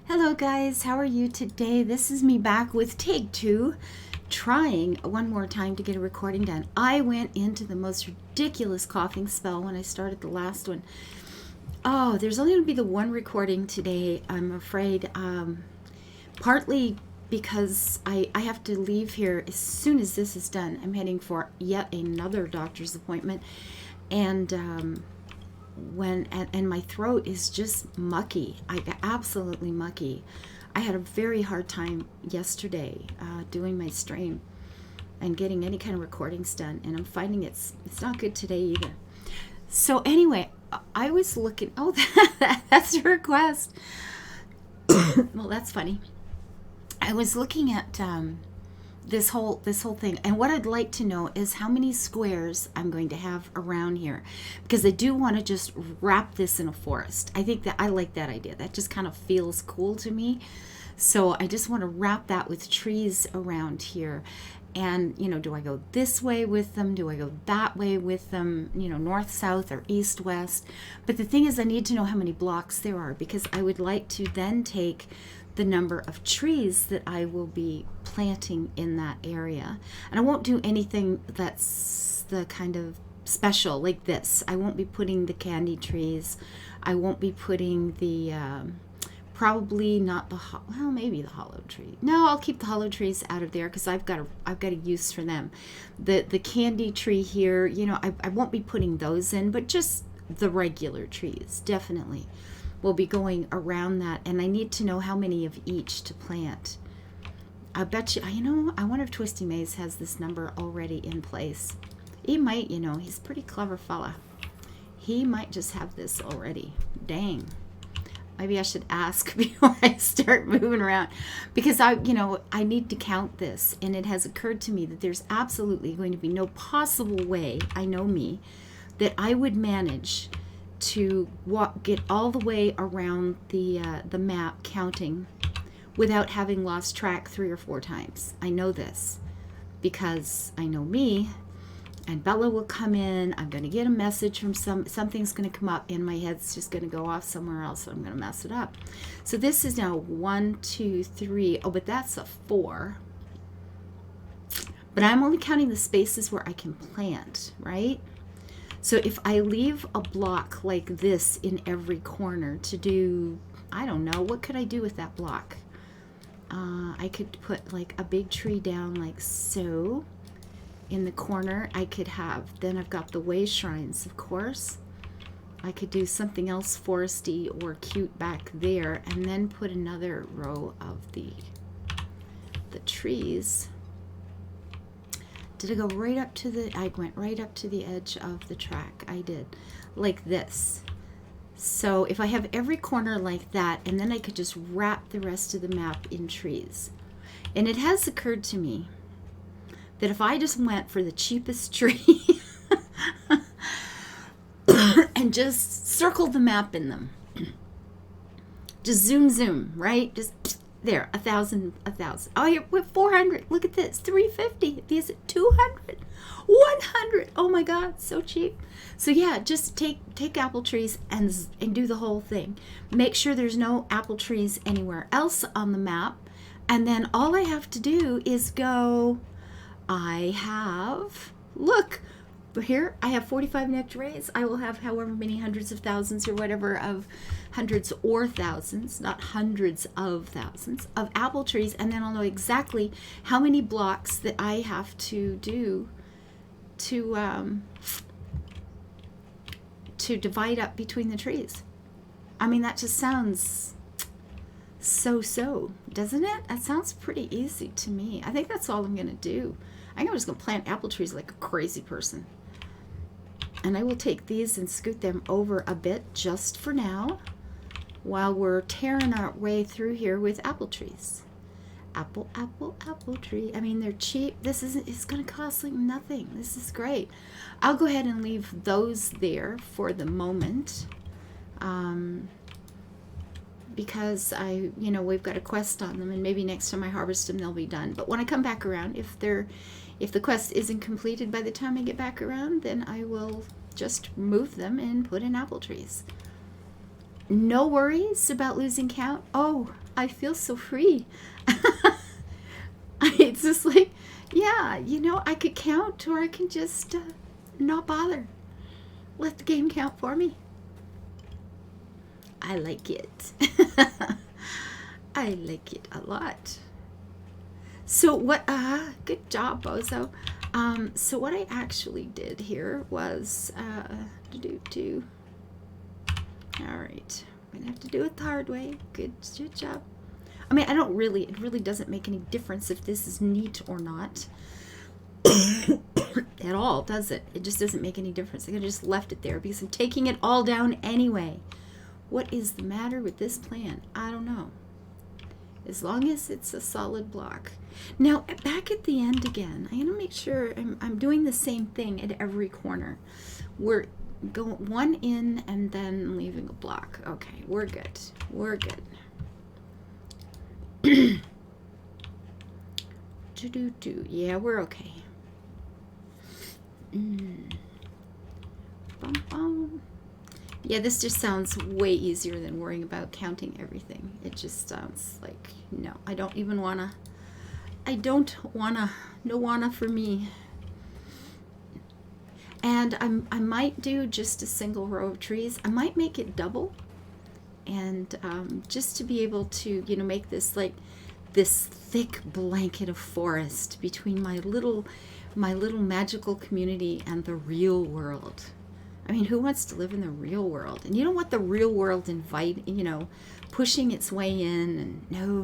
Hello guys, how are you today? This is me back with take two, trying one more time to get a recording done. I went into the most ridiculous coughing spell when I started the last one. Oh, there's only going to be the one recording today, I'm afraid. Partly because I have to leave here as soon as this is done. I'm heading for yet another doctor's appointment. And my throat is just mucky. I got absolutely mucky. I had a very hard time yesterday doing my stream and getting any kind of recordings done, and I'm finding it's not good today either. So anyway, I was looking. Oh, that's a request. Well, that's funny. I was looking at this whole thing, and what I'd like to know is how many squares I'm going to have around here, because I do want to just wrap this in a forest. I think that I like that idea. That just kind of feels cool to me. So I just want to wrap that with trees around here. And, do I go this way with them? Do I go that way with them? North, south, or east, west? But the thing is, I need to know how many blocks there are, because I would like to then take the number of trees that I will be planting in that area. And I won't do anything that's the kind of special like this. I won't be putting the candy trees. I won't be putting the probably not the maybe the hollow tree. No, I'll keep the hollow trees out of there, because I've got a use for them. The candy tree here, I won't be putting those in, but just the regular trees definitely will be going around that. And I need to know how many of each to plant. I bet you, I wonder if Twisty Maze has this number already in place. He might, he's a pretty clever fella. He might just have this already. Dang. Maybe I should ask before I start moving around, because I need to count this. And it has occurred to me that there's absolutely going to be no possible way, I know me, that I would manage to get all the way around the map counting without having lost track 3 or 4 times. I know this because I know me, and Bella will come in. I'm going to get a message from something's going to come up, and my head's just going to go off somewhere else, so I'm going to mess it up. So this is now 1, 2, 3. Oh, but that's a 4. But I'm only counting the spaces where I can plant, right? So if I leave a block like this in every corner to do, I don't know, what could I do with that block? I could put like a big tree down like so in the corner. I could have, then I've got the way shrines, of course. I could do something else foresty or cute back there, and then put another row of the trees. Did I go right up to I went right up to the edge of the track. I did, like this. So if I have every corner like that, and then I could just wrap the rest of the map in trees. And it has occurred to me that if I just went for the cheapest tree and just circled the map in them, just zoom, right? Just there, 1,000. Oh, here, with 400. Look at this, 350. These 200, 100. Oh my God, so cheap. So yeah, just take apple trees and do the whole thing. Make sure there's no apple trees anywhere else on the map, and then all I have to do is go. Look. Here I have 45 nectarines. I will have however many hundreds of thousands or whatever of hundreds or thousands, not hundreds of thousands of apple trees, and then I'll know exactly how many blocks that I have to do to divide up between the trees. I mean, that just sounds so, doesn't it? That sounds pretty easy to me. I think that's all I'm going to do. I think I'm just going to plant apple trees like a crazy person. And I will take these and scoot them over a bit just for now, while we're tearing our way through here with apple trees. Apple tree. I mean, they're cheap. It's going to cost like nothing. This is great. I'll go ahead and leave those there for the moment, because we've got a quest on them, and maybe next time I harvest them, they'll be done. But when I come back around, if the quest isn't completed by the time I get back around, then I will just move them and put in apple trees. no worries about losing count. Oh, I feel so free. It's just like, yeah, I could count, or I can just not bother. Let the game count for me. I like it. I like it a lot. So what, good job, Bozo. So what I actually did here was, all right, I'm gonna have to do it the hard way. Good job. I mean, it really doesn't make any difference if this is neat or not. At all, does it? It just doesn't make any difference. I could have just left it there because I'm taking it all down anyway. What is the matter with this plan? I don't know. As long as it's a solid block. Now, back at the end again, I'm going to make sure I'm doing the same thing at every corner. We're going one in and then leaving a block. Okay, we're good. We're good. Yeah, we're okay. Yeah, this just sounds way easier than worrying about counting everything. It just sounds like, no, I don't wanna, no wanna for me. And I might do just a single row of trees. I might make it double, and just to be able to, make this like this thick blanket of forest between my little magical community and the real world. I mean, who wants to live in the real world? And you don't want the real world pushing its way in, and no.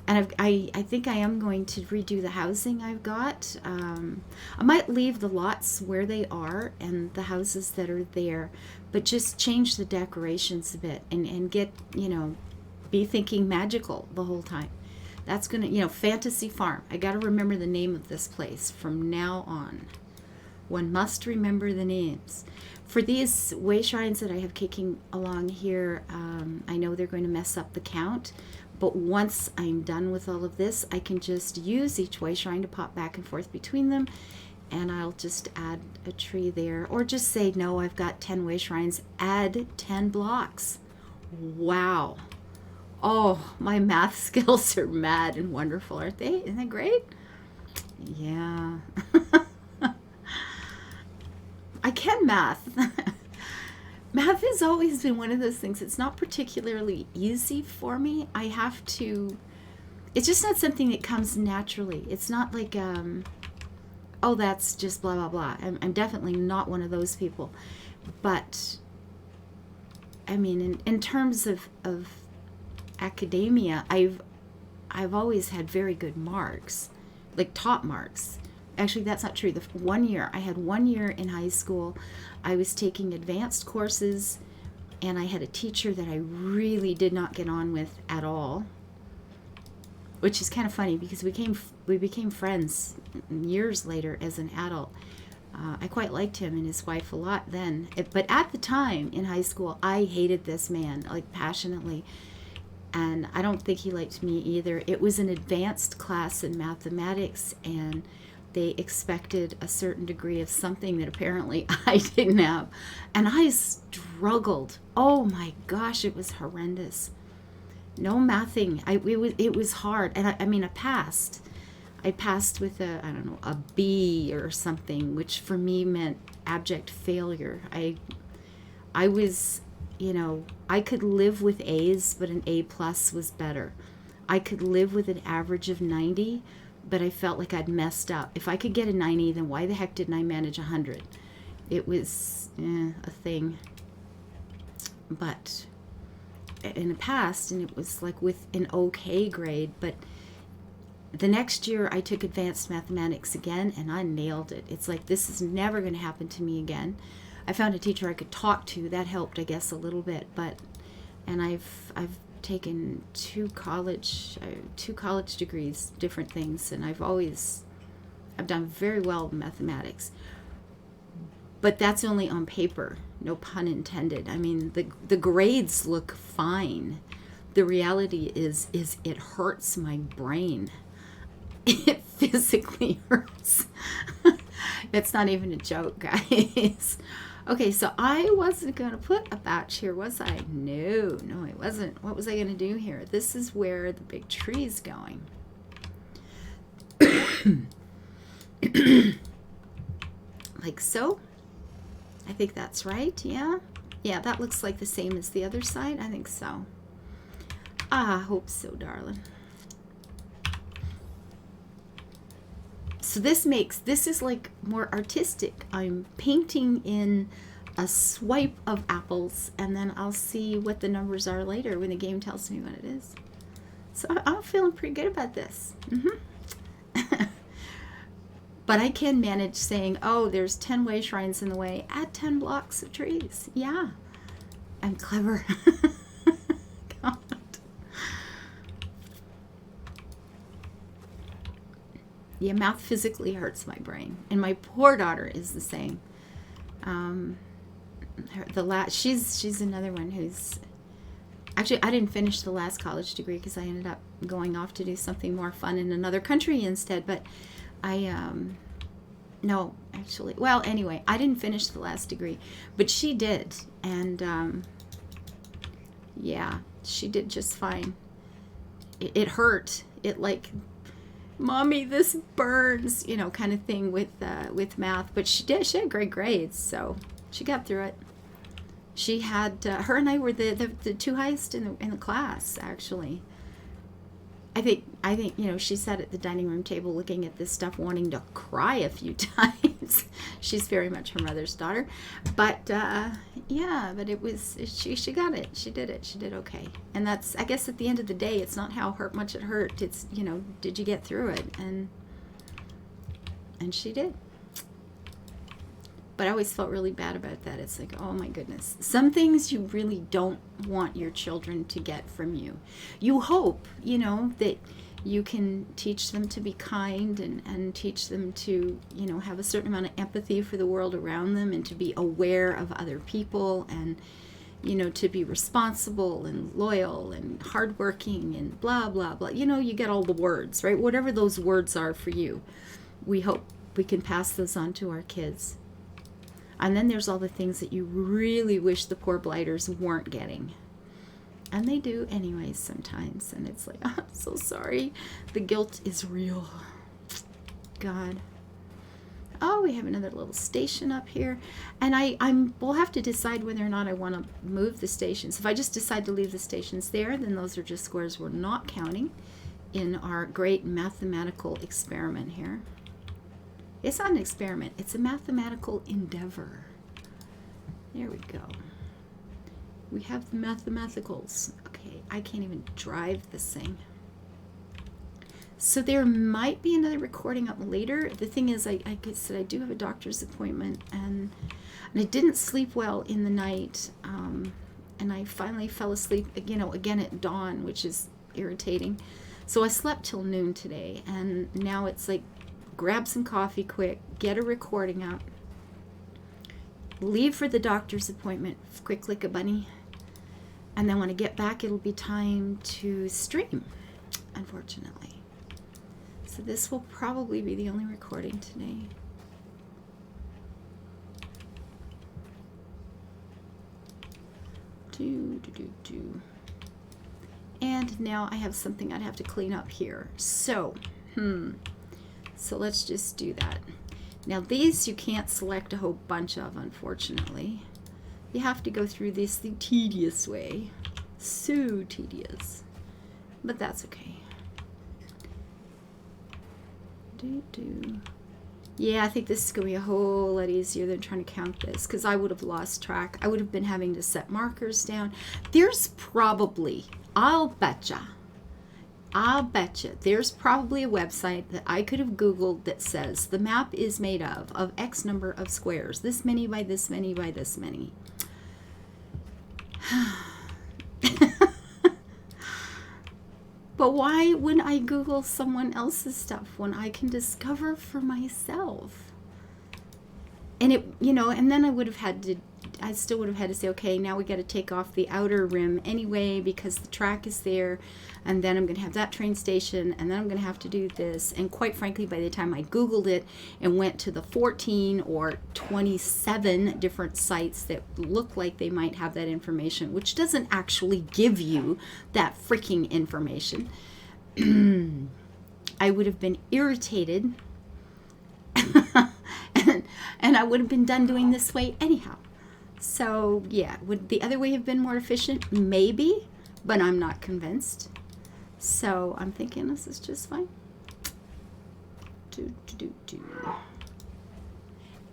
And I think I am going to redo the housing I've got. I might leave the lots where they are and the houses that are there, but just change the decorations a bit and get, be thinking magical the whole time. That's going to, Fantasy Farm. I got to remember the name of this place from now on. One must remember the names. For these way shrines that I have kicking along here, I know they're going to mess up the count, but once I'm done with all of this, I can just use each way shrine to pop back and forth between them, and I'll just add a tree there, or just say, no, I've got 10 way shrines, add 10 blocks. Wow. Oh, my math skills are mad and wonderful, aren't they? Isn't that great? Yeah. I can math. Math has always been one of those things. It's not particularly easy for me. I have to, it's just not something that comes naturally. It's not like, oh, that's just blah, blah, blah. I'm definitely not one of those people. But, I mean, in terms of academia, I've always had very good marks, like top marks. Actually, that's not true. I had 1 year in high school, I was taking advanced courses, and I had a teacher that I really did not get on with at all, which is kind of funny because we became friends years later as an adult. I quite liked him and his wife a lot then, but at the time in high school, I hated this man, like, passionately. And I don't think he liked me either. It was an advanced class in mathematics, and they expected a certain degree of something that apparently I didn't have. And I struggled. Oh my gosh, it was horrendous. No mathing. It was hard. And I passed. I passed with a B or something, which for me meant abject failure. I was, I could live with A's, but an A+ was better. I could live with an average of 90, but I felt like I'd messed up. If I could get a 90, then why the heck didn't I manage 100? It was a thing. But in the past, and it was like with an okay grade, but the next year I took advanced mathematics again, and I nailed it. It's like, this is never going to happen to me again. I found a teacher I could talk to. That helped, I guess, a little bit. And I've taken two college degrees, different things, and I've done very well in mathematics. But that's only on paper, no pun intended. I mean, the grades look fine. The reality is it hurts my brain. It physically hurts. That's not even a joke, guys. Okay, so I wasn't going to put a batch here, was I? No, I wasn't. What was I going to do here? This is where the big tree's going. Like so. I think that's right, yeah? Yeah, that looks like the same as the other side. I think so. I hope so, darling. So this is like more artistic. I'm painting in a swipe of apples, and then I'll see what the numbers are later when the game tells me what it is. So I'm feeling pretty good about this. But I can manage saying, oh, there's 10 way shrines in the way. Add 10 blocks of trees. Yeah, I'm clever. God. Yeah, math physically hurts my brain. And my poor daughter is the same. She's another one who's... Actually, I didn't finish the last college degree because I ended up going off to do something more fun in another country instead. But no, actually, well, anyway, I didn't finish the last degree, but she did, and, yeah, she did just fine. It hurt. It like, Mommy, this burns, you know, kind of thing with math, but she had great grades, so she got through it. She had, her and I were the two highest in the class, actually. I think, you know, she sat at the dining room table looking at this stuff, wanting to cry a few times. She's very much her mother's daughter. But, yeah, but she got it. She did it. She did okay. And that's, I guess at the end of the day, it's not how much it hurt. It's, you know, did you get through it? And she did. But I always felt really bad about that. It's like, oh my goodness. Some things you really don't want your children to get from you. You hope, you know, that you can teach them to be kind and teach them to, you know, have a certain amount of empathy for the world around them and to be aware of other people and, you know, to be responsible and loyal and hardworking and blah, blah, blah. You know, you get all the words, right? Whatever those words are for you, we hope we can pass those on to our kids. And then there's all the things that you really wish the poor blighters weren't getting. And they do anyways sometimes. And it's like, oh, I'm so sorry. The guilt is real. God. Oh, we have another little station up here. And we'll have to decide whether or not I want to move the stations. If I just decide to leave the stations there, then those are just squares we're not counting in our great mathematical experiment here. It's not an experiment. It's a mathematical endeavor. There we go. We have the mathematicals. Okay, I can't even drive this thing. So there might be another recording up later. The thing is, I said I do have a doctor's appointment, and I didn't sleep well in the night, and I finally fell asleep, you know, again at dawn, which is irritating. So I slept till noon today, and now it's like, grab some coffee quick, get a recording out, leave for the doctor's appointment quick like a bunny, and then when I get back it'll be time to stream, unfortunately. So this will probably be the only recording today. And now I have something I'd have to clean up here. So let's just do that. Now these you can't select a whole bunch of, unfortunately. You have to go through this the tedious way. So tedious. But that's okay. Yeah, I think this is going to be a whole lot easier than trying to count this, because I would have lost track. I would have been having to set markers down. There's probably, I'll betcha, there's probably a website that I could have Googled that says the map is made of X number of squares, this many by this many by this many. But why wouldn't I Google someone else's stuff when I can discover for myself? And it, you know, and then I would have had to I still would have had to say, okay, now we got to take off the outer rim anyway because the track is there, and then I'm going to have that train station, and then I'm going to have to do this. And quite frankly, by the time I Googled it and went to the 14 or 27 different sites that look like they might have that information, which doesn't actually give you that freaking information, I would have been irritated and I would have been done doing this way anyhow. So yeah, would the other way have been more efficient? Maybe, but I'm not convinced. So I'm thinking this is just fine.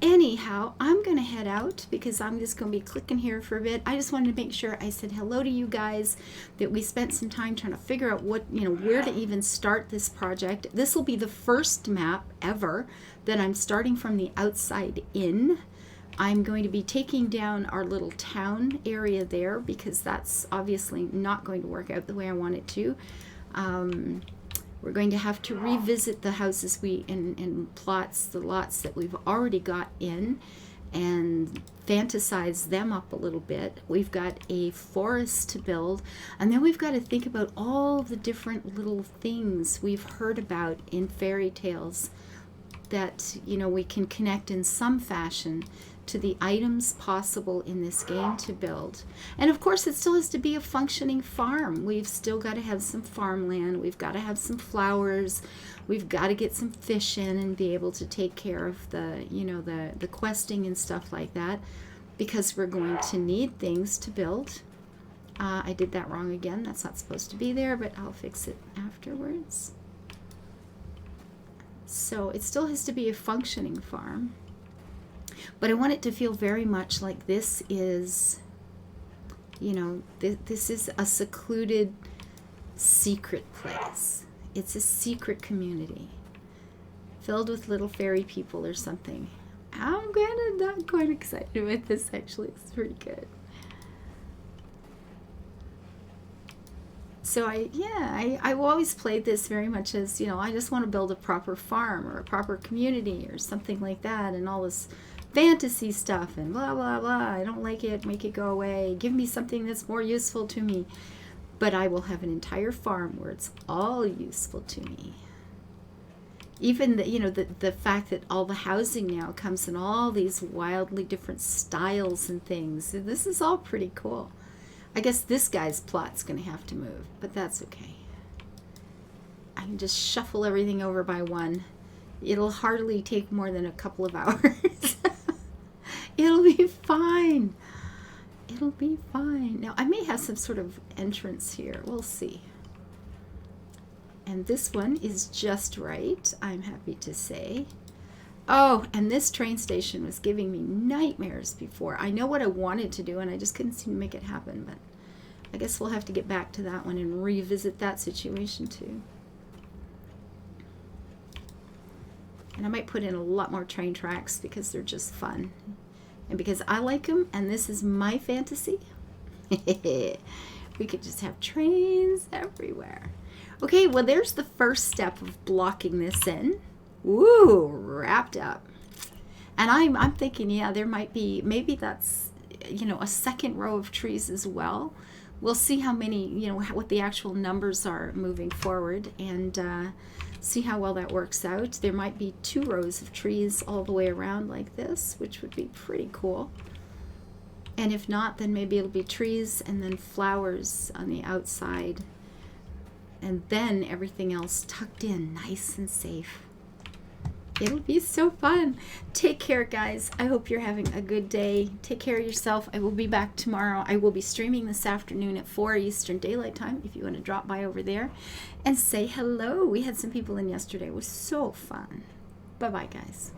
Anyhow, I'm going to head out because I'm just going to be clicking here for a bit. I just wanted to make sure I said hello to you guys, that we spent some time trying to figure out what, where to even start this project. This will be the first map ever that I'm starting from the outside in. I'm going to be taking down our little town area there because that's obviously not going to work out the way I want it to. We're going to have to revisit the houses and plots, the lots that we've already got in, and fantasize them up a little bit. We've got a forest to build, and then we've got to think about all the different little things we've heard about in fairy tales that, we can connect in some fashion to the items possible in this game to build. And of course, it still has to be a functioning farm. We've still got to have some farmland. We've got to have some flowers. We've got to get some fish in and be able to take care of the, the questing and stuff like that, because we're going to need things to build. I did that wrong again. That's not supposed to be there, but I'll fix it afterwards. So it still has to be a functioning farm. But I want it to feel very much like this is, this is a secluded, secret place. It's a secret community filled with little fairy people or something. I'm not quite excited with this, actually. It's pretty good. So I've always played this very much as, I just want to build a proper farm or a proper community or something like that, and all this fantasy stuff and blah, blah, blah. I don't like it. Make it go away. Give me something that's more useful to me. But I will have an entire farm where it's all useful to me. Even the fact that all the housing now comes in all these wildly different styles and things. This is all pretty cool. I guess this guy's plot's going to have to move, but that's okay. I can just shuffle everything over by one. It'll hardly take more than a couple of hours. It'll be fine. It'll be fine. Now, I may have some sort of entrance here. We'll see. And this one is just right, I'm happy to say. Oh, and this train station was giving me nightmares before. I know what I wanted to do, and I just couldn't seem to make it happen. But I guess we'll have to get back to that one and revisit that situation too. And I might put in a lot more train tracks because they're just fun. And because I like them, and this is my fantasy, we could just have trains everywhere. Okay, well, there's the first step of blocking this in. Woo, wrapped up. And I'm thinking, yeah, there might be, maybe that's, a second row of trees as well. We'll see how many, what the actual numbers are moving forward, and see how well that works out. There might be 2 rows of trees all the way around like this, which would be pretty cool. And if not, then maybe it'll be trees and then flowers on the outside. And then everything else tucked in nice and safe. It'll be so fun. Take care, guys. I hope you're having a good day. Take care of yourself. I will be back tomorrow. I will be streaming this afternoon at 4 Eastern Daylight Time if you want to drop by over there and say hello. We had some people in yesterday. It was so fun. Bye-bye, guys.